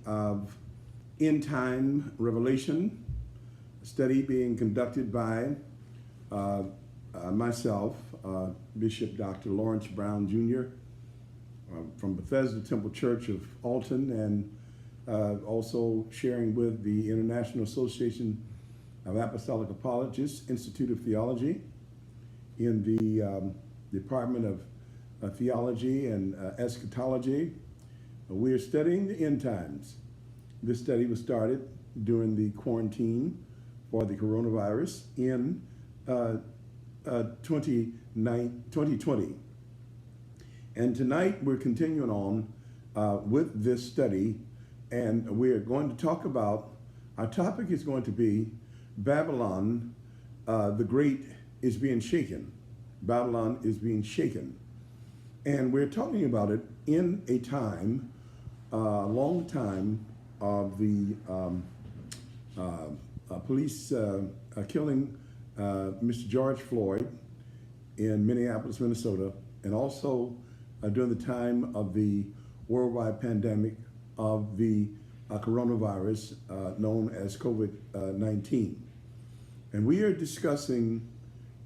of End Time Revelation, a study being conducted by myself, Bishop Dr. Lawrence Brown Jr. From Bethesda Temple Church of Alton, and also sharing with the International Association of Apostolic Apologists, Institute of Theology, in the Department of Theology and Eschatology. We are studying the end times. This study was started during the quarantine for the coronavirus in 2020. And tonight we're continuing on with this study, and we're going to talk about, our topic is going to be Babylon the Great is being shaken. Babylon is being shaken. And we're talking about it in a time, long time, of the police killing Mr. George Floyd in Minneapolis, Minnesota, and also during the time of the worldwide pandemic of the coronavirus known as COVID-19. And we are discussing,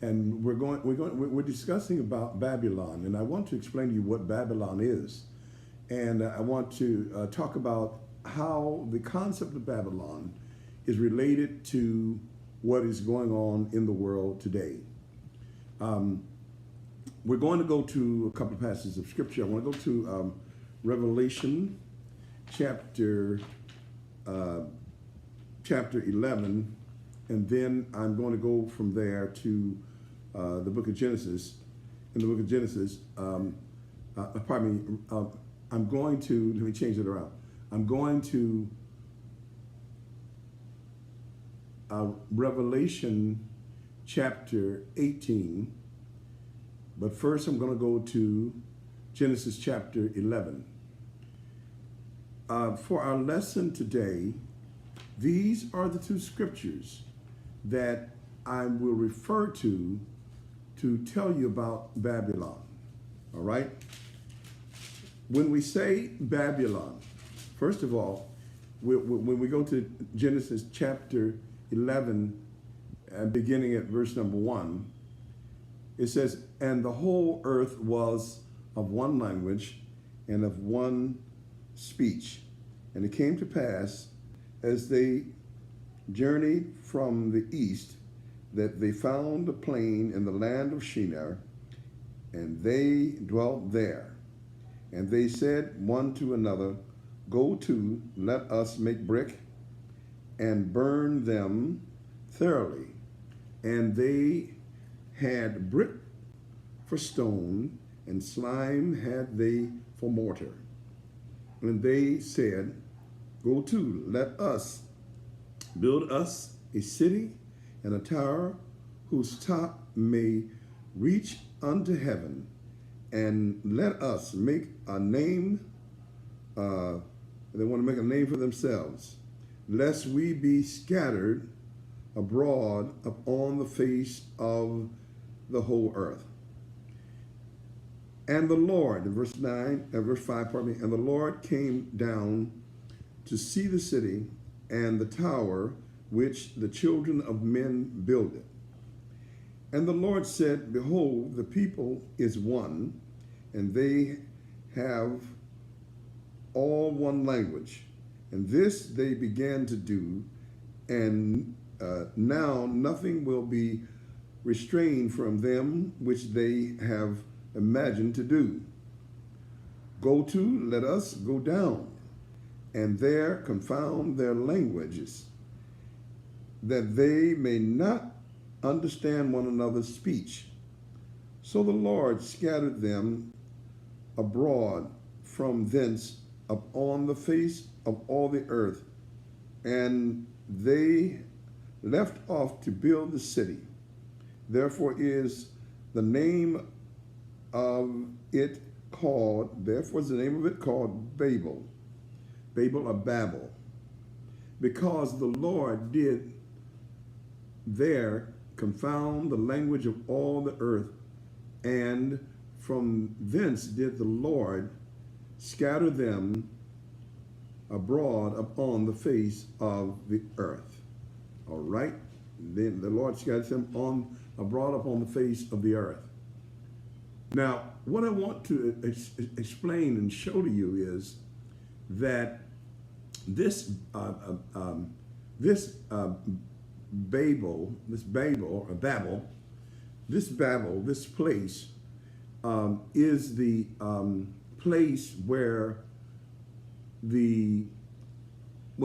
and we're discussing about Babylon, and I want to explain to you what Babylon is, and I want to talk about how the concept of Babylon is related to what is going on in the world today. We're going to go to a couple of passages of scripture. I want to go to Revelation chapter 11, and then I'm going to go from there to the book of Genesis. In the book of Genesis, I'm going to, let me change it around. I'm going to Revelation chapter 18, but first I'm going to go to Genesis chapter 11. For our lesson today, these are the two scriptures that I will refer to tell you about Babylon. All right? When we say Babylon, first of all, when we go to Genesis chapter 11, beginning at verse number 1, it says, "And the whole earth was of one language and of one speech. And it came to pass, as they journeyed from the east, that they found a plain in the land of Shinar, and they dwelt there. And they said one to another, Go to, let us make brick, and burn them thoroughly. And they had brick for stone, and slime had they for mortar. And they said, Go to, let us build us a city and a tower whose top may reach unto heaven, and let us make a name." They want to make a name for themselves, "lest we be scattered abroad upon the face of the whole earth." And the Lord, verse 5, and the Lord came down to see the city and the tower which the children of men builded. And the Lord said, Behold, the people is one, and they have all one language. And this they began to do, and now nothing will be restrained from them which they have imagined to do. Go to, let us go down, and there confound their languages, that they may not understand one another's speech. So the Lord scattered them abroad from thence upon the face of all the earth, and they left off to build the city. Therefore is the name of it called Babel, Babel of Babel, because the Lord did there confound the language of all the earth, and from thence did the Lord scatter them abroad upon the face of the earth. All right? Then the Lord scattered them on abroad upon the face of the earth. Now, what I want to explain and show to you is that this Babel, this place is the place where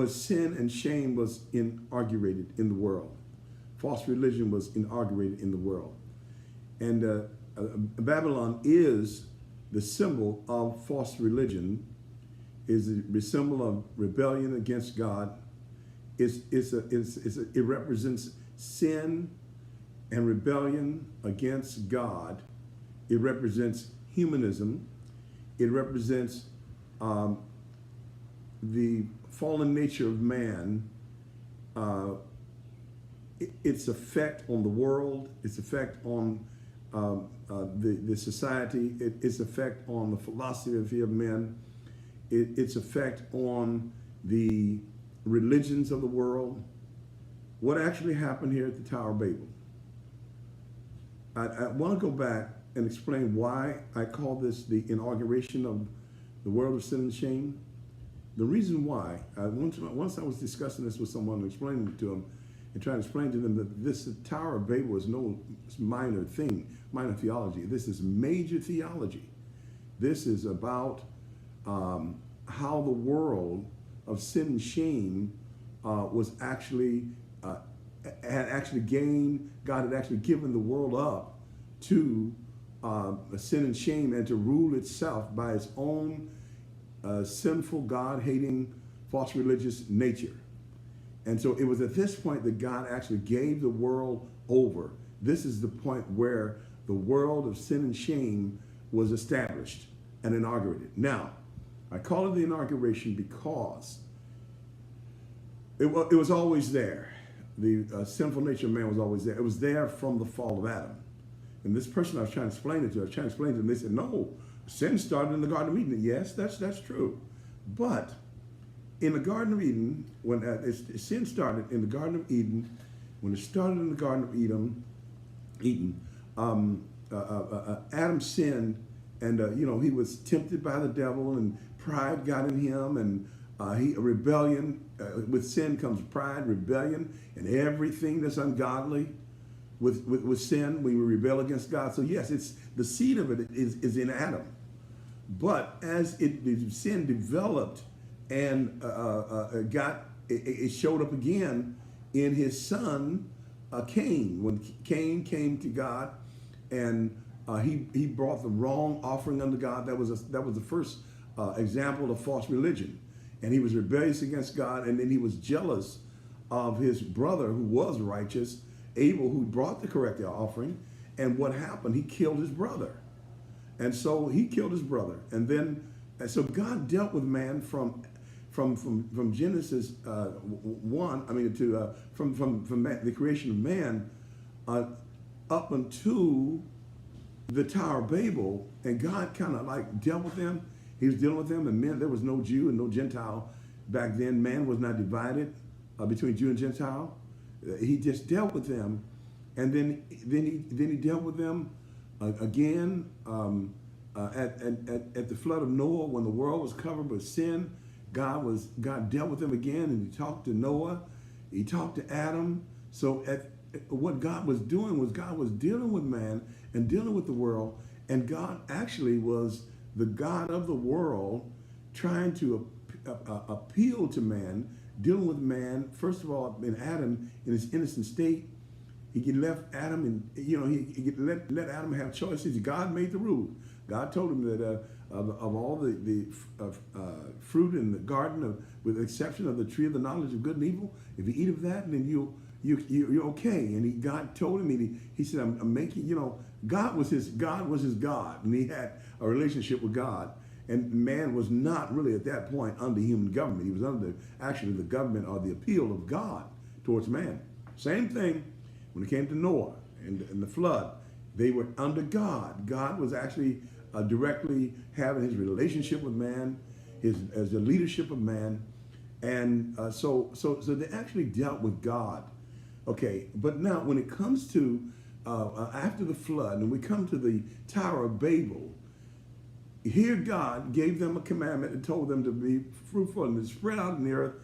sin and shame was inaugurated in the world. False religion was inaugurated in the world. And Babylon is the symbol of false religion, is the symbol of rebellion against God. It represents sin and rebellion against God. It represents humanism. It represents the fallen nature of man, its effect on the world, its effect on the society, its effect on the philosophy of men, its effect on the religions of the world. What actually happened here at the Tower of Babel? I want to go back and explain why I call this the inauguration of the world of sin and shame. The reason why, once I was discussing this with someone, explaining it to them, and trying to explain to them that this Tower of Babel is no minor thing, minor theology. This is major theology. This is about how the world of sin and shame was actually had actually gained. God had actually given the world up to sin and shame, and to rule itself by its own sinful, God-hating, false religious nature. And so it was at this point that God actually gave the world over. This is the point where the world of sin and shame was established and inaugurated. Now, I call it the inauguration because it was always there. The sinful nature of man was always there. It was there from the fall of Adam. And this person I was trying to explain it to, them, they said, no, sin started in the Garden of Eden. Yes, that's true. But in the Garden of Eden, when sin started in the Garden of Eden, when it started in the Garden of Eden, Adam sinned, and he was tempted by the devil, and pride got in him, and rebellion. With sin comes pride, rebellion, and everything that's ungodly. With sin, we rebel against God. So yes, it's the seed of it is in Adam, but as sin developed and it showed up again in his son Cain. When Cain came to God, and he brought the wrong offering unto God. That was the first example of false religion, and he was rebellious against God, and then he was jealous of his brother who was righteous, Abel, who brought the correct offering. And what happened? He killed his brother, and so he killed his brother, and so God dealt with man from Genesis 1. I mean, from the creation of man up until the Tower of Babel, and God kind of like dealt with them. He was dealing with them, and men. There was no Jew and no Gentile back then. Man was not divided between Jew and Gentile. He just dealt with them, and then he dealt with them again at the flood of Noah, when the world was covered with sin. God dealt with them again, and he talked to Noah, he talked to Adam. So what God was doing was God was dealing with man and dealing with the world, and God actually was the God of the world, trying to appeal to man, dealing with man. First of all, in Adam in his innocent state, he left Adam, and he let Adam have choices. God made the rules. God told him that of all the fruit in the garden, with the exception of the tree of the knowledge of good and evil, if you eat of that, then you're okay. And God told him, he said, I'm making, God was his God, and he had a relationship with God. And man was not really at that point under human government. He was under actually the government or the appeal of God towards man. Same thing when it came to Noah and the flood. They were under God. God was actually directly having his relationship with man, as the leadership of man. And so they actually dealt with God. Okay, but now when it comes to after the flood, and we come to the Tower of Babel, here God gave them a commandment and told them to be fruitful and to spread out in the earth.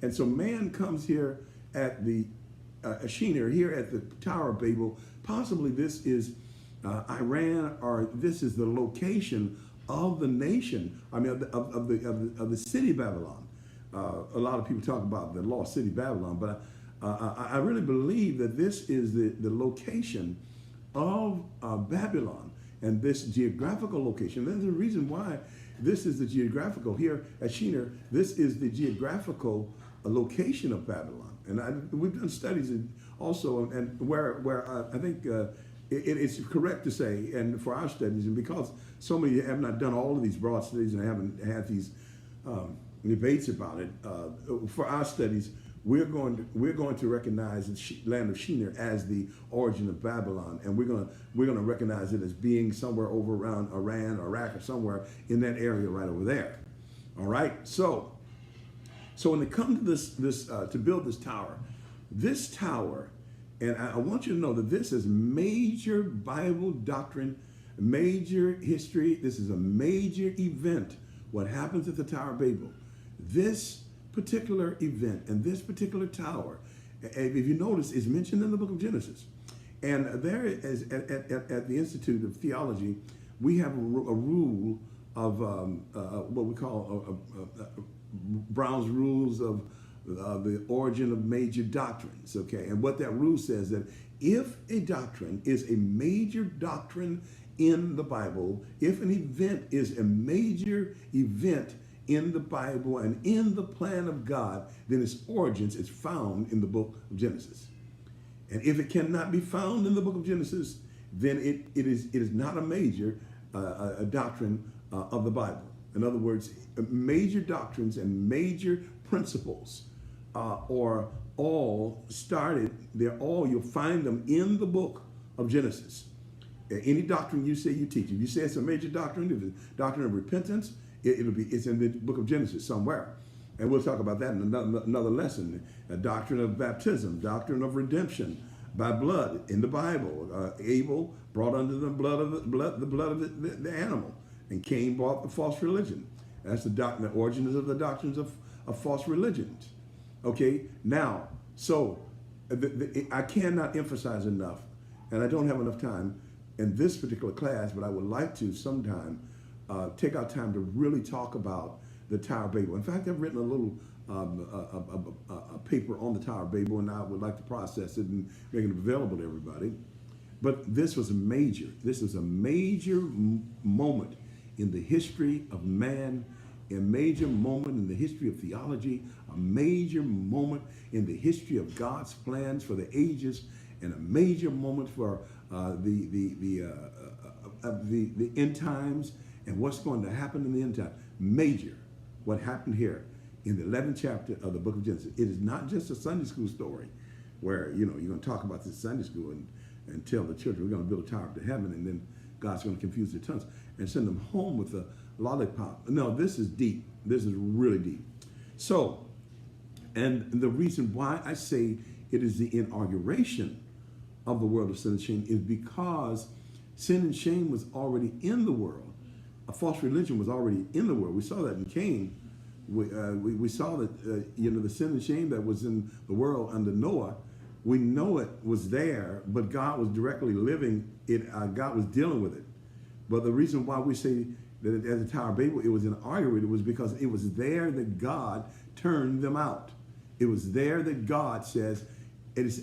And so man comes here at the Shinar, here at the Tower of Babel. Possibly this is Iran, or this is the location of the nation. I mean, of the city Babylon. A lot of people talk about the lost city Babylon, but I really believe that this is the location of Babylon, and this geographical location. There's a reason why this is the geographical here at Shinar. This is the geographical location of Babylon, and we've done studies also, and where I think it's correct to say, and for our studies, and because so many have not done all of these broad studies and haven't had these debates about it, for our studies, we're going to recognize the land of Shinar as the origin of Babylon, and we're going to recognize it as being somewhere over around Iran, Iraq, or somewhere in that area right over there. All right. So when it comes to this to build this tower, and I want you to know that this is major Bible doctrine, major history. This is a major event. What happens at the Tower of Babel? This particular event and this particular tower, if you notice, is mentioned in the book of Genesis. And there is at the Institute of Theology, we have a rule of what we call Brown's rules of the origin of major doctrines. Okay, and what that rule says, that if a doctrine is a major doctrine in the Bible, if an event is a major event in the Bible and in the plan of God, then its origins is found in the book of Genesis. And if it cannot be found in the book of Genesis, then it is not a major a doctrine of the Bible. In other words, major doctrines and major principles are all started. You'll find them in the book of Genesis. Any doctrine you say you teach, if you say it's a major doctrine, if it's doctrine of repentance, it's in the book of Genesis somewhere. And we'll talk about that in another lesson. A doctrine of baptism, doctrine of redemption by blood in the Bible. Abel brought under the blood of the animal, and Cain brought the false religion. That's the origins of the doctrines of false religions. Okay, now, so I cannot emphasize enough, and I don't have enough time in this particular class, but I would like to sometime take our time to really talk about the Tower of Babel. In fact, I've written a little a paper on the Tower of Babel, and I would like to process it and make it available to everybody. But this was a major moment in the history of man, a major moment in the history of theology, a major moment in the history of God's plans for the ages, and a major moment for the end times and what's going to happen in the end time. Major, what happened here in the 11th chapter of the book of Genesis. It is not just a Sunday school story where, you're going to talk about this Sunday school and tell the children we're going to build a tower up to heaven, and then God's going to confuse their tongues and send them home with a lollipop. No, this is deep. This is really deep. So, and the reason why I say it is the inauguration of the world of sin and shame is because sin and shame was already in the world. A false religion was already in the world. We saw that in Cain. We saw that the sin and shame that was in the world under Noah. We know it was there, but God was directly living it. God was dealing with it. But the reason why we say that at the Tower of Babel it was inaugurated was because it was there that God turned them out. It was there that God says this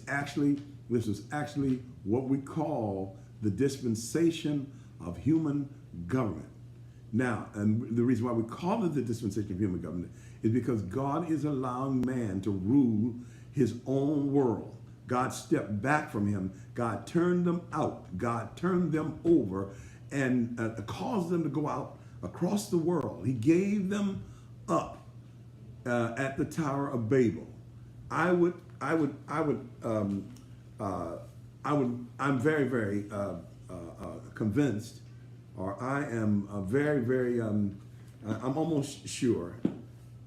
was actually what we call the dispensation of human government. Now, and the reason why we call it the dispensation of human government is because God is allowing man to rule his own world. God stepped back from him. God turned them out. God turned them over and caused them to go out across the world. He gave them up at the Tower of Babel. I'm very, very convinced, or I am very, very, I'm almost sure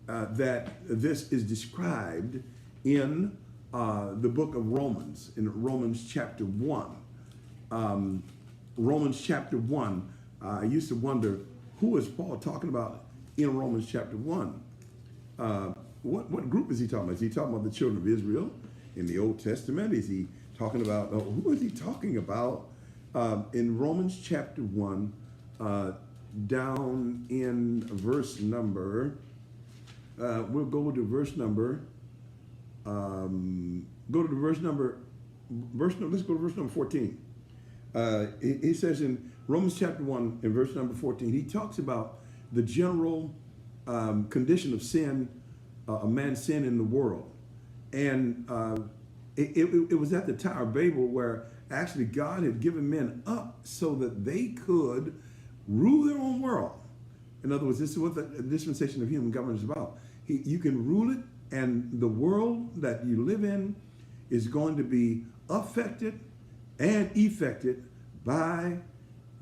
that this is described in the book of Romans, in Romans chapter 1. Romans chapter 1, I used to wonder, who is Paul talking about in Romans chapter 1? What group is he talking about? Is he talking about the children of Israel in the Old Testament? Is he talking about, who is he talking about in Romans chapter 1, down in verse number, we'll go to verse number, let's go to verse number 14. He says in Romans chapter 1, in verse number 14, he talks about the general condition of sin, man's sin in the world. And it was at the Tower of Babel where actually God had given men up so that they could rule their own world. In other words, this is what the dispensation of human government is about. You can rule it, and the world that you live in is going to be affected and effected by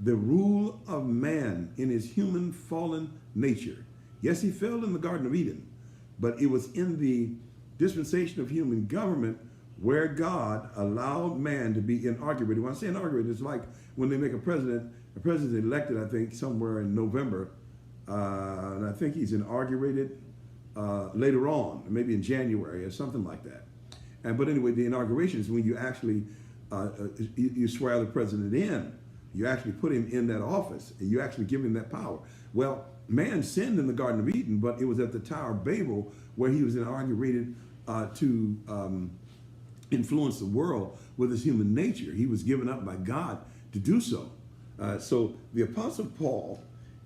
the rule of man in his human fallen nature. Yes, he fell in the Garden of Eden, but it was in the dispensation of human government where God allowed man to be inaugurated. When I say inaugurated, it's like when they make a president elected, I think, somewhere in November, and I think he's inaugurated later on, maybe in January or something like that. But anyway, the inauguration is when you actually you swear the president in. You actually put him in that office, and you actually give him that power. Well, man sinned in the Garden of Eden, but it was at the Tower of Babel where he was inaugurated to influence the world with his human nature. He was given up by God to do so. So the Apostle Paul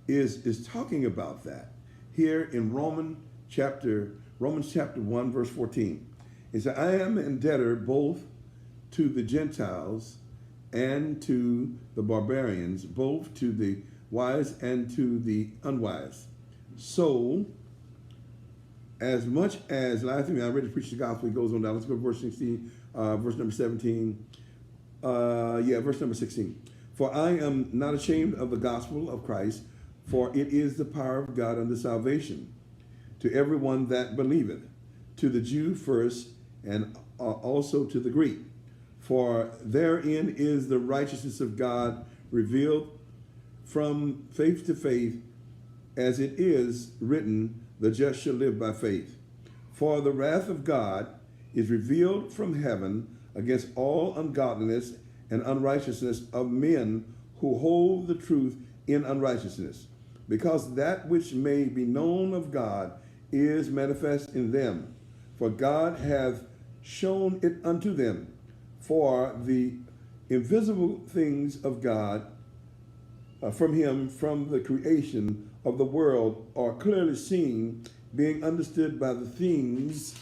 is talking about that here in Romans chapter 1, verse 14. He said, I am indebted both to the Gentiles and to the barbarians, both to the wise and to the unwise. So, as much as, I think I already preached the gospel, he goes on down. Let's go to verse 16, verse number 17. Verse number 16. For I am not ashamed of the gospel of Christ, for it is the power of God unto salvation to everyone that believeth, to the Jew first, and also to the Greek. For therein is the righteousness of God revealed from faith to faith, as it is written, the just shall live by faith. For the wrath of God is revealed from heaven against all ungodliness and unrighteousness of men who hold the truth in unrighteousness, because that which may be known of God is manifest in them. For God hath shown it unto them. For the invisible things of God from him, from the creation of the world, are clearly seen, being understood by the things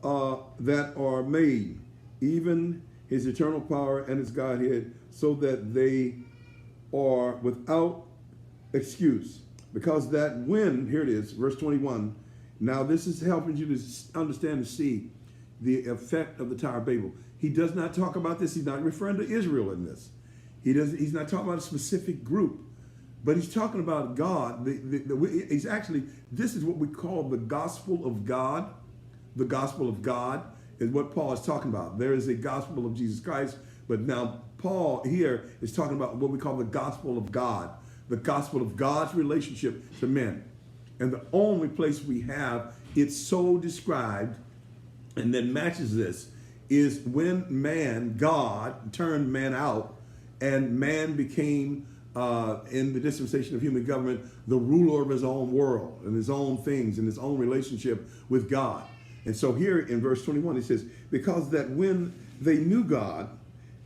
that are made, even his eternal power and his Godhead, so that they are without excuse. Because that when, here it is, verse 21, now this is helping you to understand and see the effect of the Tower of Babel. He does not talk about this. He's not referring to Israel in this. He's not talking about a specific group, but he's talking about God. He's actually, this is what we call the gospel of God. The gospel of God is what Paul is talking about. There is a gospel of Jesus Christ, but now Paul here is talking about what we call the gospel of God, the gospel of God's relationship to men. And the only place we have it so described and then matches this is when God turned man out, and man became, in the dispensation of human government, the ruler of his own world and his own things and his own relationship with God. And so here in verse 21, he says, because that when they knew God,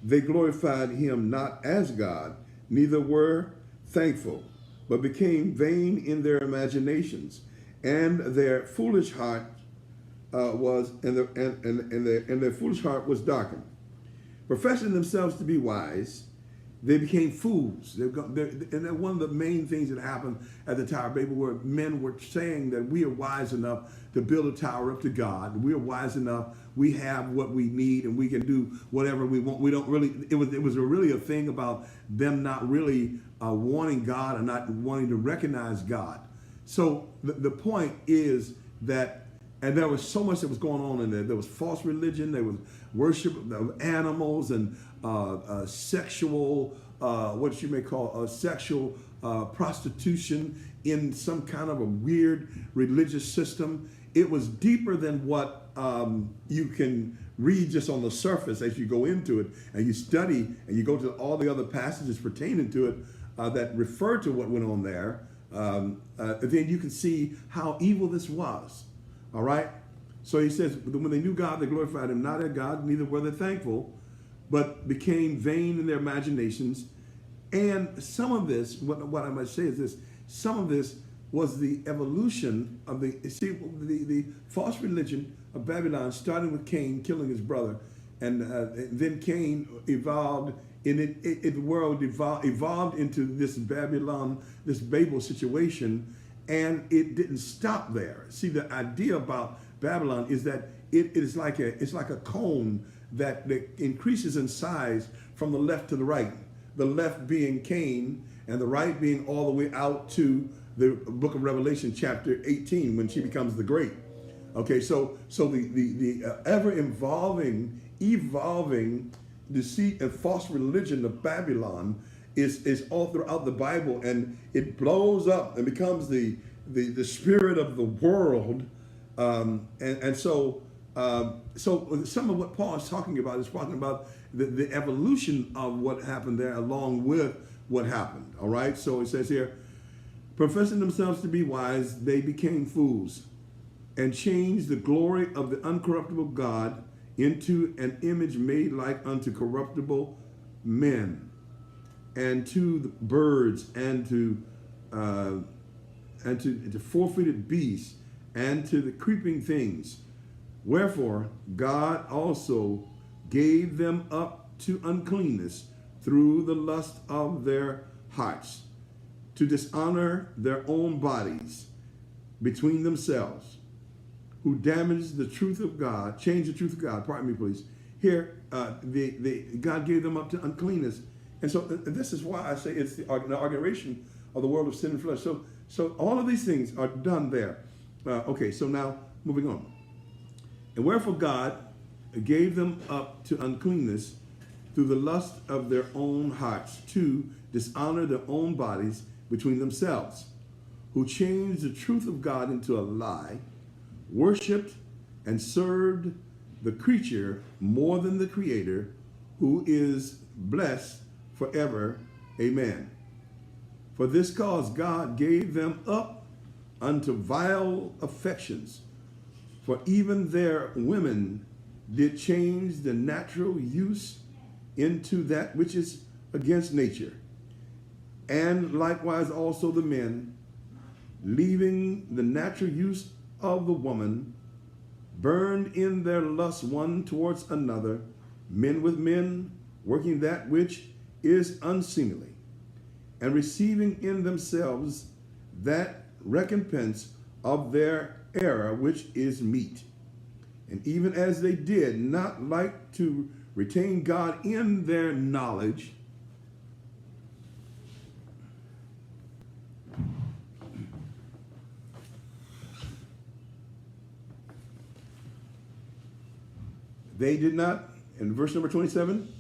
they glorified him not as God, neither were thankful, but became vain in their imaginations, and their foolish heart their foolish heart was darkened. Professing themselves to be wise, they became fools. And one of the main things that happened at the Tower of Babel were men were saying that we are wise enough to build a tower up to God. We are wise enough. We have what we need, and we can do whatever we want. We don't really. It was really a thing about them not really wanting God and not wanting to recognize God. So the point is that, and there was so much that was going on in there. There was false religion. There was worship of animals and sexual, what you may call sexual prostitution in some kind of a weird religious system. It was deeper than what you can read just on the surface as you go into it and you study and you go to all the other passages pertaining to it that refer to what went on there. Then you can see how evil this was. All right? So he says, when they knew God, they glorified him not as God, neither were they thankful, but became vain in their imaginations. And some of this, what I must say is this, some of this was the evolution of the false religion of Babylon, starting with Cain killing his brother. And then Cain evolved, the world evolved into this Babylon, this Babel situation, and it didn't stop there. See, the idea about Babylon is that it's like a cone that increases in size from the left to the right. The left being Cain, and the right being all the way out to the book of Revelation, chapter 18, when she becomes the great. Okay, so the ever-evolving deceit and false religion of Babylon is all throughout the Bible, and it blows up and becomes the spirit of the world. So some of what Paul is talking about is talking about the evolution of what happened there along with what happened. All right, so it says here, professing themselves to be wise, they became fools and changed the glory of the uncorruptible God into an image made like unto corruptible men, and to the birds, and to four-footed beasts, and to the creeping things. Wherefore God also gave them up to uncleanness through the lust of their hearts, to dishonor their own bodies between themselves, who damaged the truth of God, changed the truth of God. Pardon me, please. Here, God gave them up to uncleanness. And so this is why I say it's the inauguration of the world of sin and flesh. So all of these things are done there. Okay, so now moving on. And wherefore God gave them up to uncleanness through the lust of their own hearts, to dishonor their own bodies between themselves, who changed the truth of God into a lie, worshipped and served the creature more than the Creator, who is blessed forever. Amen. For this cause God gave them up unto vile affections, for even their women did change the natural use into that which is against nature. And likewise also the men, leaving the natural use of the woman, burned in their lust one towards another, men with men, working that which is unseemly, and receiving in themselves that recompense of their error which is meet. And even as they did not like to retain God in their knowledge, they did not, in verse number 27,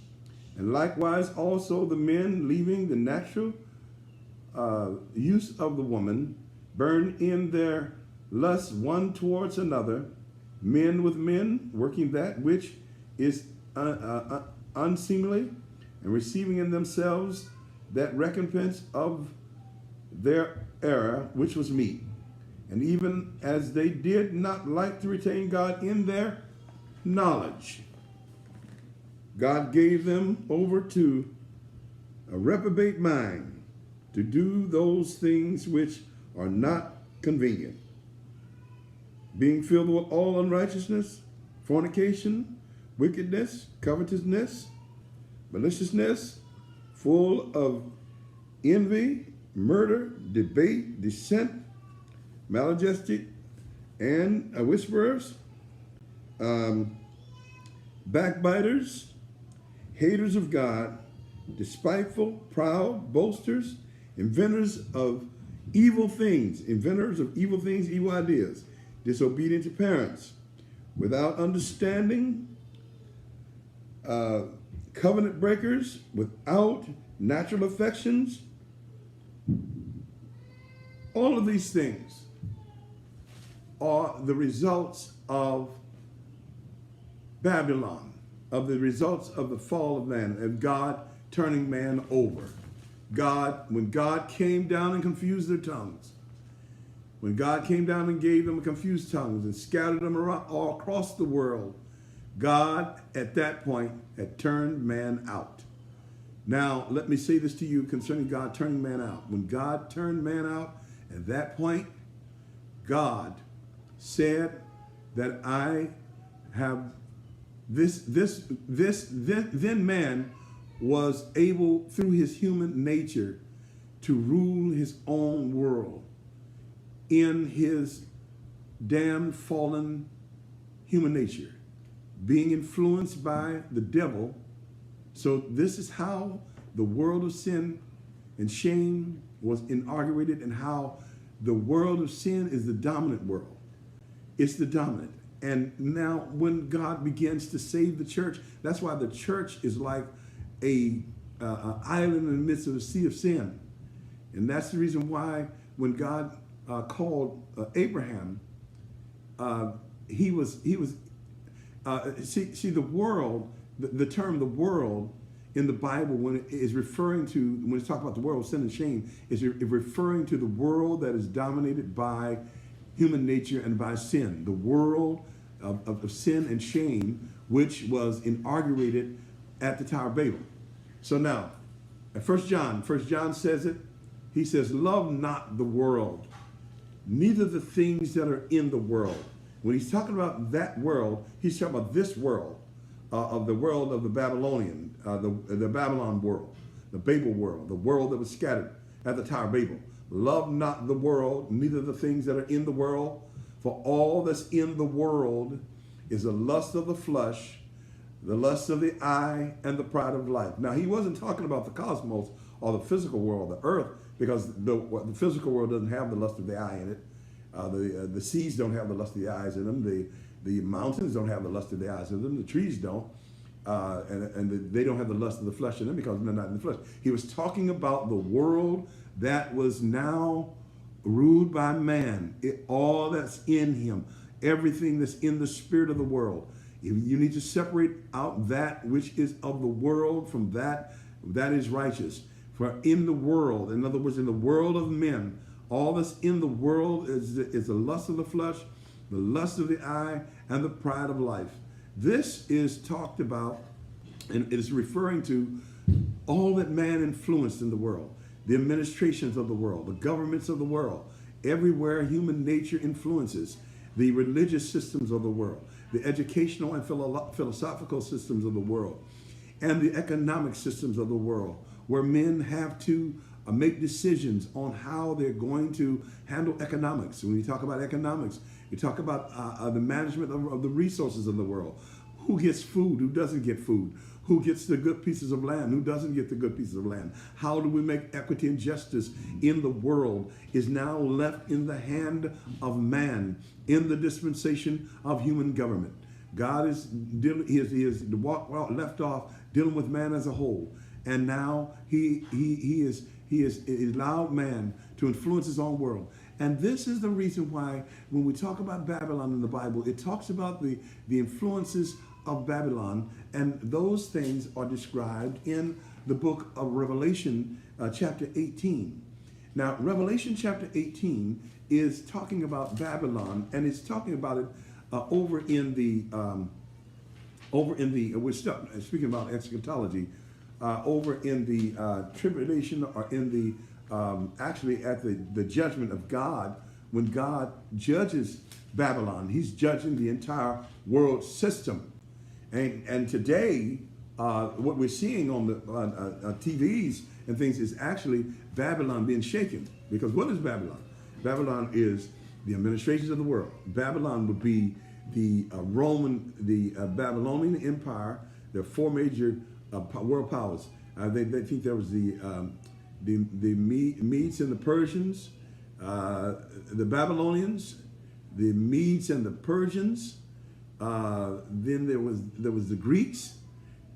and likewise also the men, leaving the natural use of the woman, burned in their lust one towards another, men with men, working that which is unseemly, and receiving in themselves that recompense of their error which was meet. And even as they did not like to retain God in their knowledge, God gave them over to a reprobate mind to do those things which are not convenient, being filled with all unrighteousness, fornication, wickedness, covetousness, maliciousness, full of envy, murder, debate, dissent, majestic, and whisperers, backbiters, haters of God, despiteful, proud, boasters, inventors of evil things, inventors of evil things, evil ideas, disobedient to parents, without understanding, covenant breakers, without natural affections. All of these things are the results of Babylon, of the results of the fall of man, and God turning man over. When God came down and confused their tongues, when God came down and gave them confused tongues and scattered them around, all across the world, God at that point had turned man out. Now, let me say this to you concerning God turning man out. When God turned man out, at that point, God said that I have then man was able, through his human nature, to rule his own world in his damned, fallen human nature, being influenced by the devil. So this is how the world of sin and shame was inaugurated, and how the world of sin is the dominant world. It's the dominant. And now when God begins to save the church, that's why the church is like an island in the midst of a sea of sin. And that's the reason why when God called Abraham, see the world, the term the world in the Bible, when it is referring to, when it's talking about the world of sin and shame, is referring to the world that is dominated by human nature and by sin. The world of sin and shame, which was inaugurated at the Tower of Babel. So now, at 1 John says it. He says, love not the world, neither the things that are in the world. When he's talking about that world, he's talking about this world, of the world of the Babylonian, the Babylon world, the Babel world, the world that was scattered at the Tower of Babel. Love not the world, neither the things that are in the world, for all that's in the world is the lust of the flesh, the lust of the eye, and the pride of life. Now, he wasn't talking about the cosmos or the physical world, the earth, because the physical world doesn't have the lust of the eye in it. The seas don't have the lust of the eyes in them. The mountains don't have the lust of the eyes in them. The trees don't. They don't have the lust of the flesh in them because they're not in the flesh. He was talking about the world that was now ruled by man. All that's in him, everything that's in the spirit of the world. You need to separate out that which is of the world from that is righteous. For in the world, in other words, in the world of men, all that's in the world is the lust of the flesh, the lust of the eye, and the pride of life. This is talked about, and it is referring to all that man influenced in the world, the administrations of the world, the governments of the world, everywhere human nature influences, the religious systems of the world, the educational and philosophical systems of the world, and the economic systems of the world, where men have to make decisions on how they're going to handle economics. When you talk about economics, you talk about the management of the resources of the world. Who gets food? Who doesn't get food? Who gets the good pieces of land? Who doesn't get the good pieces of land? How do we make equity and justice in the world is now left in the hand of man in the dispensation of human government. God is dealing, he is left off dealing with man as a whole. And now he is allowed man to influence his own world. And this is the reason why when we talk about Babylon in the Bible, it talks about the influences of Babylon, and those things are described in the book of Revelation, chapter 18. Now, Revelation chapter 18 is talking about Babylon, and it's talking about it over in the we're speaking about eschatology, over in the tribulation, or in the actually at the judgment of God. When God judges Babylon, he's judging the entire world system. And today, what we're seeing on the TVs and things is actually Babylon being shaken. Because what is Babylon? Babylon is the administrations of the world. Babylon would be the Babylonian Empire. There are four major world powers. They think there was the Medes and the Persians. The Babylonians, the Medes and the Persians, then there was the Greeks,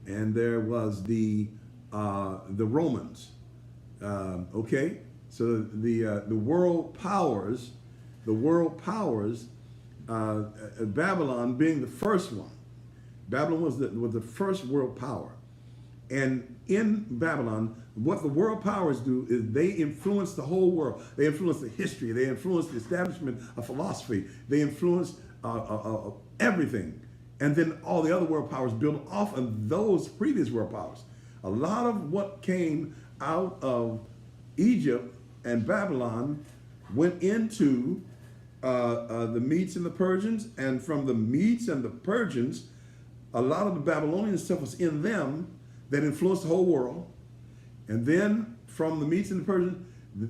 and there was the Romans. Okay, so the world powers, Babylon being the first one. Babylon was the first world power, and in Babylon, what the world powers do is they influence the whole world. They influence the history. They influence the establishment of philosophy. They influence everything. And then all the other world powers build off of those previous world powers. A lot of what came out of Egypt and Babylon went into the Medes and the Persians. And from the Medes and the Persians, a lot of the Babylonian stuff was in them that influenced the whole world. And then from the Medes and the Persians,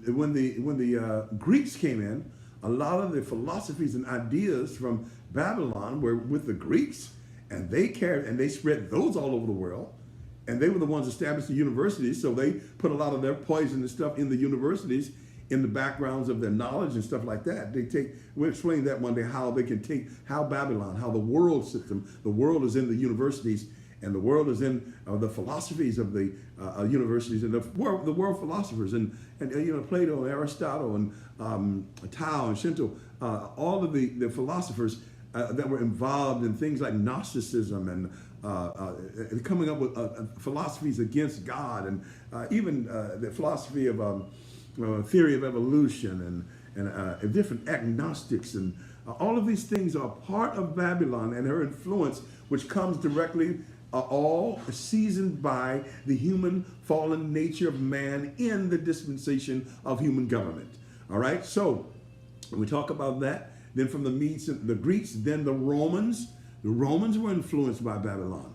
when the Greeks came in, a lot of the philosophies and ideas from Babylon were with the Greeks, and they spread those all over the world. And they were the ones established the universities, so they put a lot of their poison and stuff in the universities, in the backgrounds of their knowledge and stuff like that. We'll explain that one day, how they can take, how Babylon, how the world system, the world is in the universities, and the world is in the philosophies of the universities, and the world philosophers, and Plato and Aristotle and Tao and Shinto, all of the philosophers that were involved in things like Gnosticism and coming up with philosophies against God, and even the philosophy of theory of evolution and different agnostics, and all of these things are part of Babylon and her influence, which comes directly all seasoned by the human fallen nature of man in the dispensation of human government. All right, so we talk about that. Then from the Medes, the Greeks, then the Romans. The Romans were influenced by Babylon.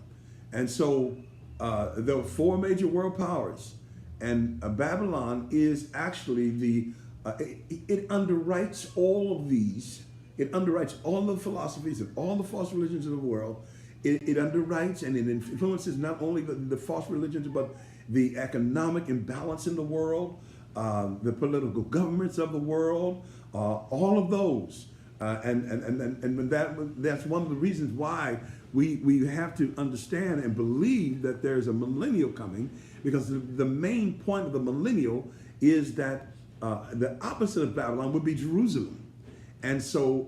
And so there were four major world powers. And Babylon is actually it underwrites all of these. It underwrites all the philosophies and all the false religions of the world. It underwrites and it influences not only the false religions, but the economic imbalance in the world, the political governments of the world, all of those. And that's one of the reasons why we have to understand and believe that there's a millennial coming, because the main point of the millennial is that the opposite of Babylon would be Jerusalem. And so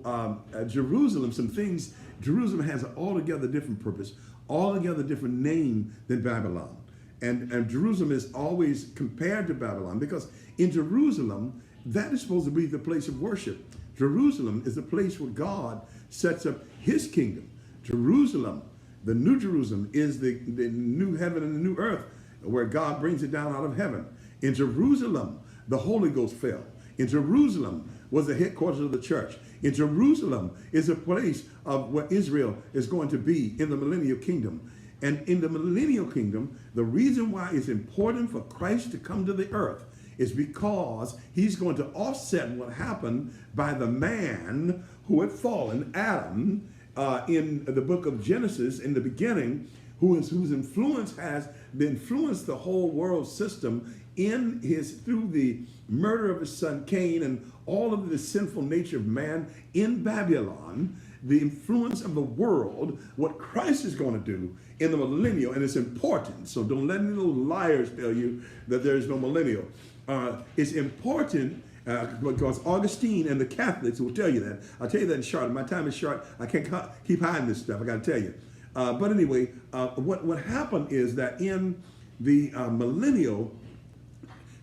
Jerusalem has an altogether different purpose, altogether different name than Babylon. And Jerusalem is always compared to Babylon, because in Jerusalem, that is supposed to be the place of worship. Jerusalem is the place where God sets up his kingdom. Jerusalem, the New Jerusalem, is the new heaven and the new earth, where God brings it down out of heaven. In Jerusalem, the Holy Ghost fell. In Jerusalem was the headquarters of the church. In Jerusalem is a place of where Israel is going to be in the millennial kingdom. And in the millennial kingdom, the reason why it's important for Christ to come to the earth is because he's going to offset what happened by the man who had fallen, Adam, in the book of Genesis in the beginning, whose influence has influenced the whole world system through the murder of his son Cain and all of the sinful nature of man in Babylon, the influence of the world, what Christ is going to do in the millennial, and it's important. So don't let any little liars tell you that there is no millennial. It's important because Augustine and the Catholics will tell you that. I'll tell you that in short. My time is short. I can't keep hiding this stuff. I got to tell you. But anyway, what happened is that in the millennial,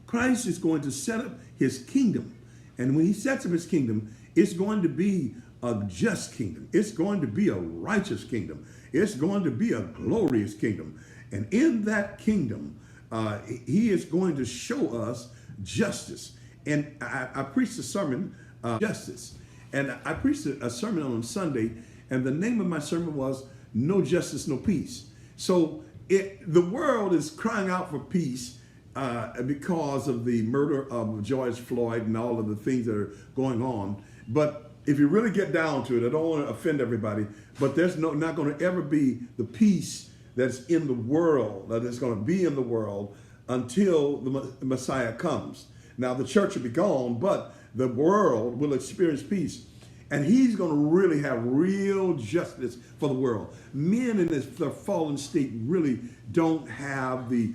Christ is going to set up his kingdom. And when he sets up his kingdom, it's going to be a just kingdom. It's going to be a righteous kingdom. It's going to be a glorious kingdom. And in that kingdom, he is going to show us justice. And I preached a sermon, justice. And I preached a sermon on Sunday, and the name of my sermon was No Justice, No Peace. So the world is crying out for peace because of the murder of George Floyd and all of the things that are going on. But if you really get down to it, I don't want to offend everybody, but there's not going to ever be the peace that's in the world, that is going to be in the world until the Messiah comes. Now, the church will be gone, but the world will experience peace. And he's going to really have real justice for the world. Men in their fallen state really don't have the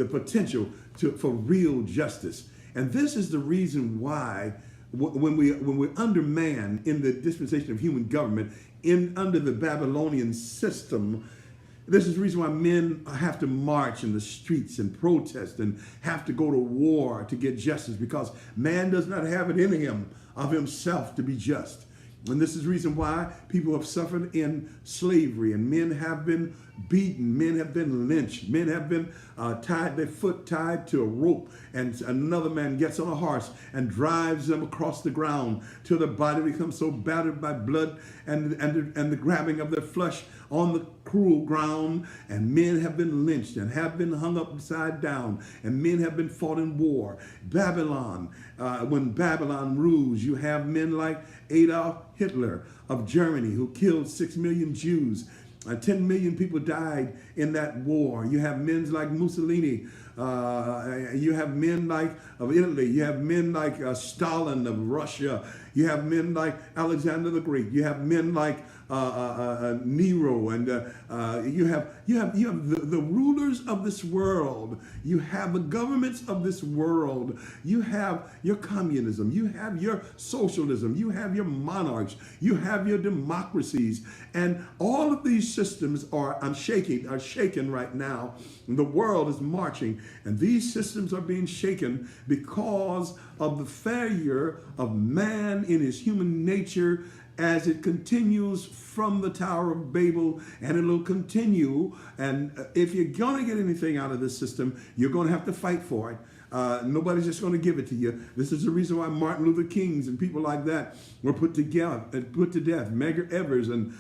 potential for real justice. And this is the reason why when we're under man in the dispensation of human government, under the Babylonian system, this is the reason why men have to march in the streets and protest and have to go to war to get justice, because man does not have it in him of himself to be just. And this is the reason why people have suffered in slavery, and men have been beaten, men have been lynched, men have been their foot tied to a rope, and another man gets on a horse and drives them across the ground till their body becomes so battered by blood and the grabbing of their flesh on the cruel ground. And men have been lynched and have been hung upside down, and men have been fought in war. Babylon, when Babylon rules, you have men like Adolf Hitler of Germany, who killed 6 million Jews. 10 million people died in that war. You have men like Mussolini. You have men like of Italy. You have men like Stalin of Russia. You have men like Alexander the Great. You have men like Nero, and you have the rulers of this world. You have the governments of this world. You have your communism. You have your socialism. You have your monarchs. You have your democracies, and all of these systems are shaken right now. The world is marching, and these systems are being shaken because of the failure of man in his human nature, as it continues from the Tower of Babel, and it'll continue. And if you're going to get anything out of this system, you're going to have to fight for it. Nobody's just going to give it to you. This is the reason why Martin Luther Kings and people like that were put to death. Medgar Evers and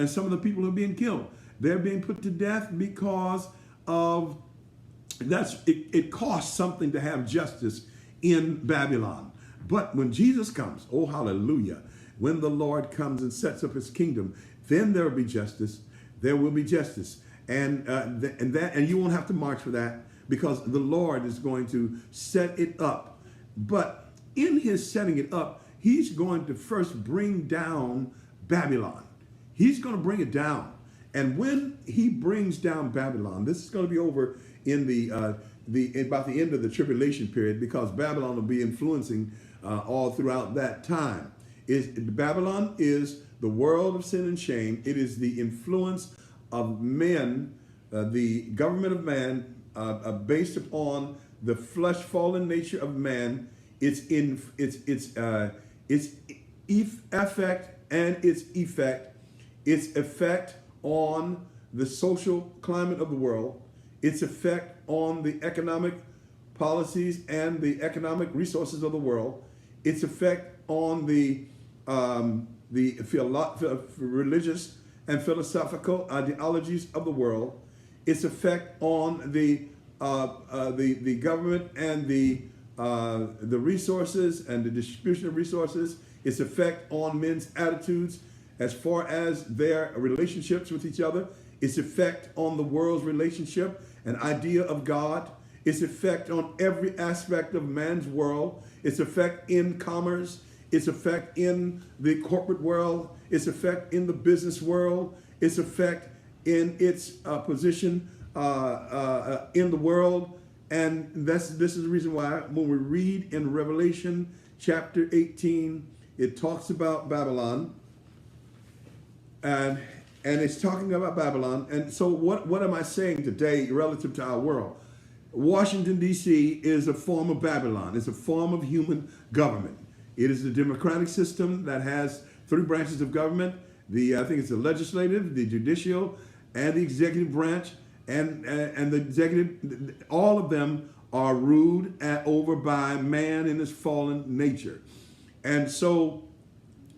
some of the people who are being killed. They're being put to death because of it costs something to have justice in Babylon. But when Jesus comes, oh hallelujah, when the Lord comes and sets up his kingdom, then there will be justice. There will be justice. And you won't have to march for that, because the Lord is going to set it up. But in his setting it up, he's going to first bring down Babylon. He's going to bring it down. And when he brings down Babylon, this is going to be over in about the end of the tribulation period, because Babylon will be influencing all throughout that time. Babylon is the world of sin and shame. It is the influence of men, the government of man, based upon the flesh fallen nature of man. Its effect and its effect. Its effect on the social climate of the world. Its effect on the economic policies and the economic resources of the world. Its effect on the religious and philosophical ideologies of the world. Its effect on the government and the resources and the distribution of resources. Its effect on men's attitudes as far as their relationships with each other. Its effect on the world's relationship and idea of God. Its effect on every aspect of man's world. Its effect in commerce. Its effect in the corporate world, its effect in the business world, its effect in its position in the world. And this is the reason why when we read in Revelation chapter 18, it talks about Babylon, and it's talking about Babylon. And so what am I saying today relative to our world? Washington, D.C. is a form of Babylon. It's a form of human government. It is the democratic system that has 3 branches of government. I think it's the legislative, the judicial, and the executive branch. And the executive, all of them are ruled over by man in his fallen nature. And so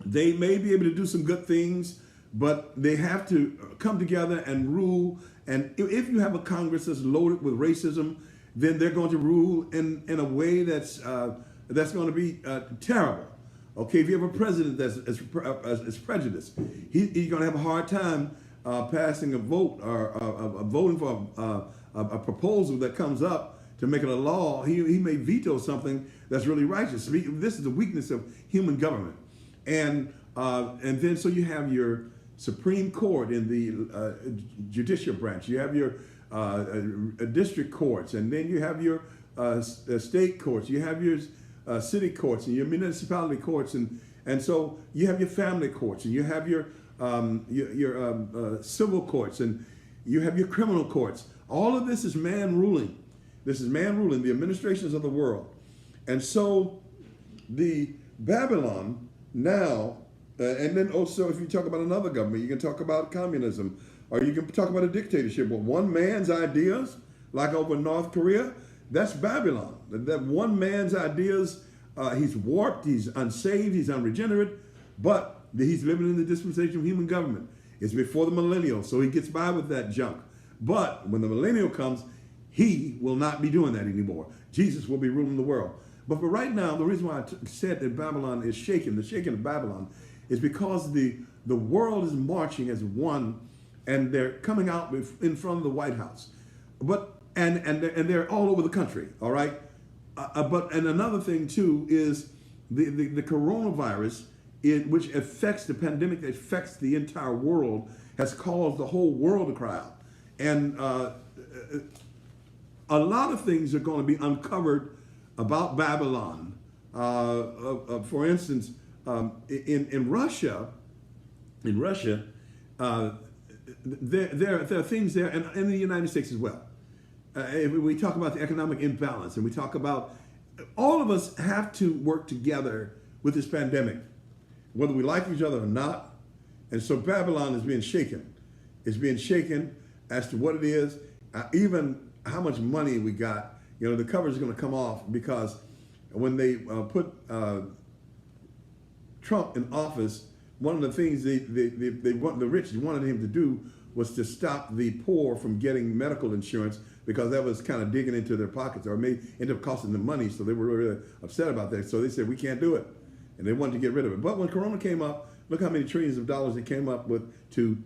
they may be able to do some good things, but they have to come together and rule. And if you have a Congress that's loaded with racism, then they're going to rule in a way that's going to be terrible. Okay, if you have a president that's prejudiced, he's going to have a hard time passing a vote or voting for a proposal that comes up to make it a law, he may veto something that's really righteous. This is the weakness of human government. And then so you have your Supreme Court in the judicial branch. You have your district courts, and then you have your state courts. You have your city courts and your municipality courts, and so you have your family courts, and you have your civil courts, and you have your criminal courts. All of this is man ruling. This is man ruling the administrations of the world. And so the Babylon now, and then also if you talk about another government, you can talk about communism, or you can talk about a dictatorship. But one man's ideas, like over North Korea, that's Babylon. That one man's ideas, he's warped, he's unsaved, he's unregenerate, but he's living in the dispensation of human government. It's before the millennial, so he gets by with that junk. But when the millennial comes, he will not be doing that anymore. Jesus will be ruling the world. But for right now, the reason why I said that Babylon is shaken, the shaking of Babylon, is because the world is marching as one, and they're coming out in front of the White House. But and they're all over the country, all right? And another thing too is the coronavirus, which affects the pandemic, that affects the entire world, has caused the whole world to cry out. And a lot of things are going to be uncovered about Babylon. For instance, in Russia, there are things there, and in the United States as well. We talk about the economic imbalance, and we talk about all of us have to work together with this pandemic, whether we like each other or not. And so Babylon is being shaken. It's being shaken as to what it is, even how much money we got. You know, the cover is going to come off, because when they put Trump in office, one of the things the rich wanted him to do was to stop the poor from getting medical insurance, because that was kind of digging into their pockets, or may end up costing them money. So they were really upset about that. So they said, we can't do it. And they wanted to get rid of it. But when Corona came up, look how many trillions of dollars they came up with to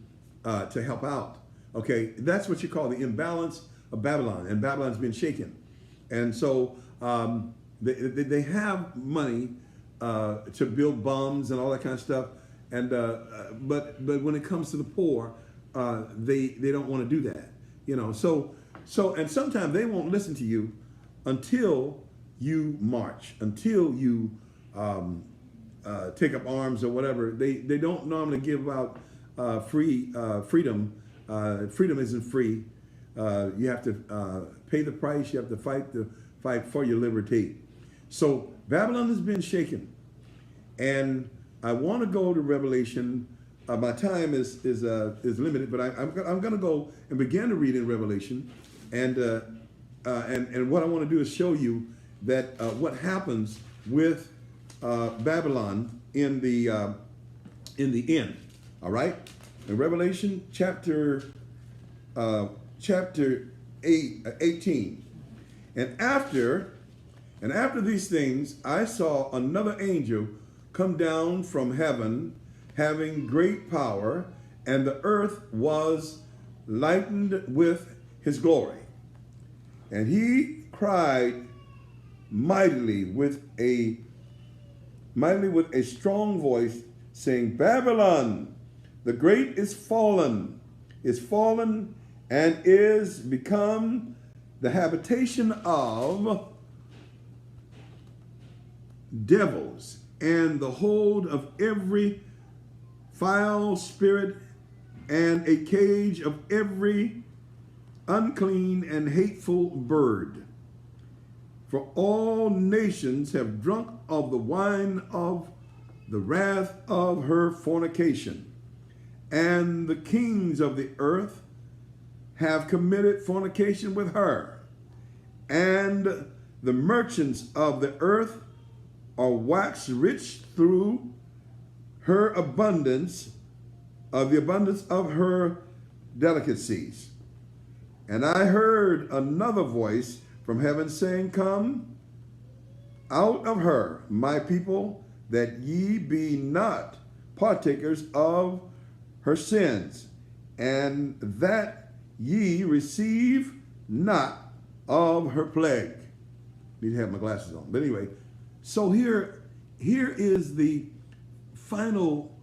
help out. Okay, that's what you call the imbalance of Babylon, and Babylon's been shaken. And so they have money to build bombs and all that kind of stuff. And but when it comes to the poor, they don't want to do that. You know, so and sometimes they won't listen to you until you march, until you take up arms or whatever. They don't normally give out freedom. Freedom isn't free. You have to pay the price. You have to fight for your liberty. So Babylon has been shaken, and I want to go to Revelation. My time is limited, but I'm going to go and begin to read in Revelation, and what I want to do is show you that what happens with Babylon in the end. All right, in Revelation chapter 18, and after these things, I saw another angel come down from heaven, having great power, and the earth was lightened with his glory. And he cried mightily with a strong voice, saying, Babylon, the great is fallen, and is become the habitation of devils, and the hold of every foul spirit, and a cage of every unclean and hateful bird. For all nations have drunk of the wine of the wrath of her fornication, and the kings of the earth have committed fornication with her, and the merchants of the earth are waxed rich through her abundance, of the abundance of her delicacies. And I heard another voice from heaven saying, Come out of her, my people, that ye be not partakers of her sins, and that ye receive not of her plague. Need to have my glasses on. But anyway, so here is the final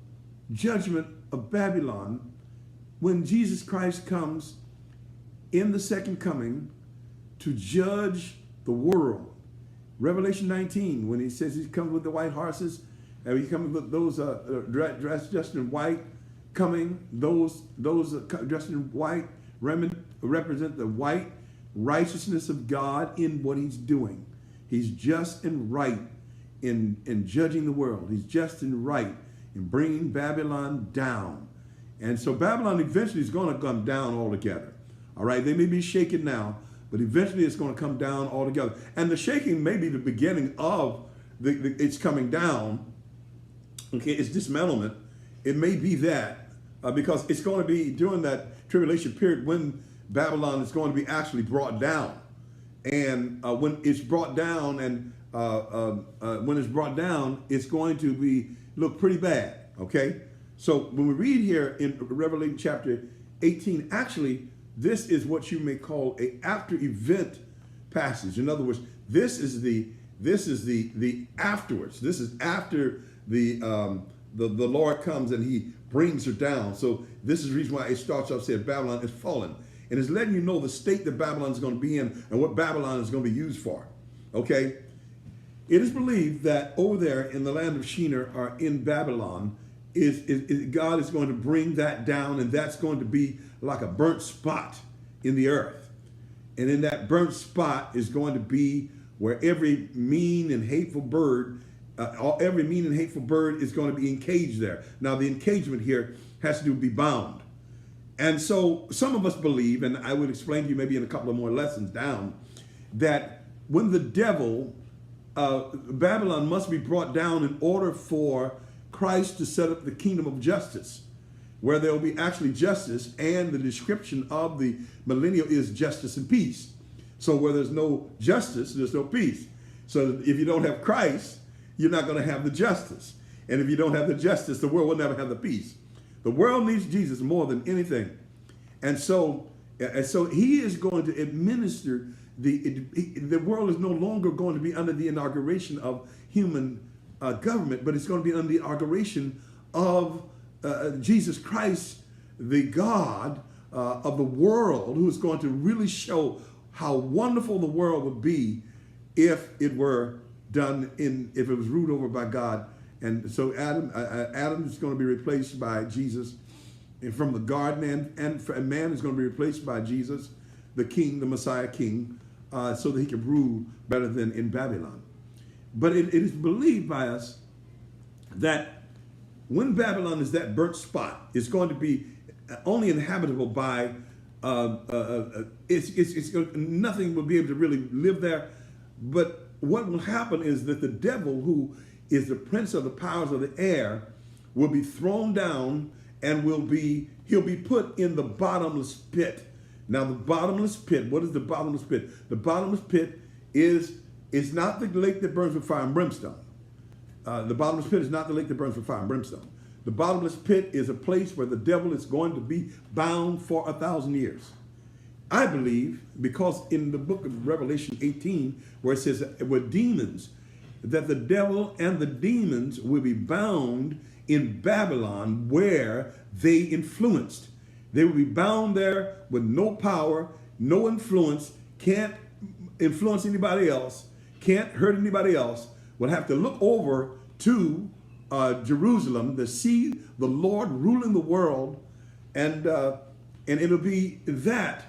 judgment of Babylon when Jesus Christ comes in the second coming to judge the world. Revelation 19, when he says he comes with the white horses, and he comes with those dressed in white coming, those dressed in white represent the white righteousness of God in what he's doing. He's just and right in judging the world. He's just and right in bringing Babylon down. And so Babylon eventually is going to come down altogether. All right, they may be shaken now, but eventually it's going to come down altogether. And the shaking may be the beginning of its coming down. Okay, it's dismantlement. It may be that because it's going to be during that tribulation period when Babylon is going to be actually brought down. And when it's brought down, and when it's brought down, it's going to look pretty bad. Okay, so when we read here in Revelation chapter 18, actually, this is what you may call a after event passage. In other words, this is the afterwards. This is after the Lord comes and he brings her down. So this is the reason why it starts off saying Babylon is fallen. And it's letting you know the state that Babylon is going to be in and what Babylon is going to be used for. Okay? It is believed that over there in the land of Shinar or in Babylon, God is going to bring that down, and that's going to be like a burnt spot in the earth. And in that burnt spot is going to be where every mean and hateful bird is going to be encaged there. Now, the encagement here has to do with be bound. And so some of us believe, and I would explain to you maybe in a couple of more lessons down, that when the devil, Babylon must be brought down in order for Christ to set up the kingdom of justice, where there will be actually justice, and the description of the millennial is justice and peace. So where there's no justice, there's no peace. So if you don't have Christ, you're not going to have the justice. And if you don't have the justice, the world will never have the peace. The world needs Jesus more than anything. And so he is going to administer the world is no longer going to be under the inauguration of human government, but it's going to be under the inauguration of Jesus Christ, the God of the world, who is going to really show how wonderful the world would be if it were done if it was ruled over by God. And so Adam is going to be replaced by Jesus from the garden, and man is going to be replaced by Jesus, the King, the Messiah King, so that he can rule better than in Babylon. But it is believed by us that when Babylon is that burnt spot, it's going to be only inhabitable by nothing will be able to really live there. But what will happen is that the devil, who is the prince of the powers of the air, will be thrown down and he'll be put in the bottomless pit. Now, the bottomless pit, what is the bottomless pit? The bottomless pit is not the lake that burns with fire and brimstone. The bottomless pit is not the lake that burns with fire and brimstone. The bottomless pit is a place where the devil is going to be bound for 1,000 years. I believe, because in the book of Revelation 18, where it says with demons, that the devil and the demons will be bound in Babylon, where they influenced. They will be bound there with no power, no influence, can't influence anybody else, can't hurt anybody else, will have to look over to Jerusalem to see the Lord ruling the world, and it'll be that.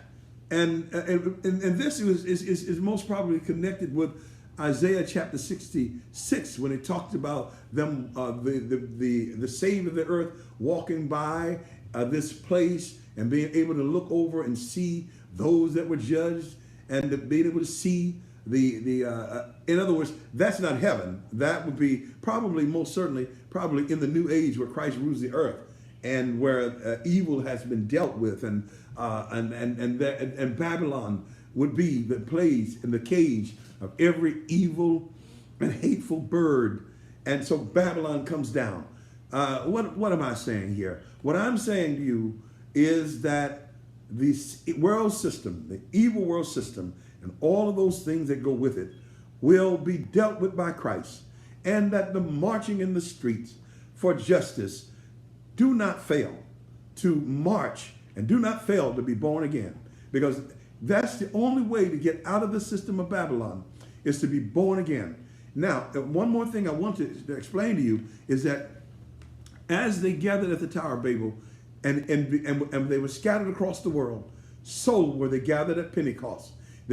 And this is most probably connected with Isaiah chapter 66, when it talked about them, the Savior of the earth walking by this place and being able to look over and see those that were judged, and being able to see in other words, that's not heaven. That would be most certainly in the new age where Christ rules the earth, and where evil has been dealt with, and Babylon would be the place in the cage of every evil and hateful bird. And so Babylon comes down. What am I saying here? What I'm saying to you is that the world system, the evil world system, and all of those things that go with it will be dealt with by Christ, and that the marching in the streets for justice, do not fail to march and do not fail to be born again, because that's the only way to get out of the system of Babylon, is to be born again. Now, one more thing I want to explain to you is that as they gathered at the Tower of Babel and they were scattered across the world, so were they gathered at Pentecost.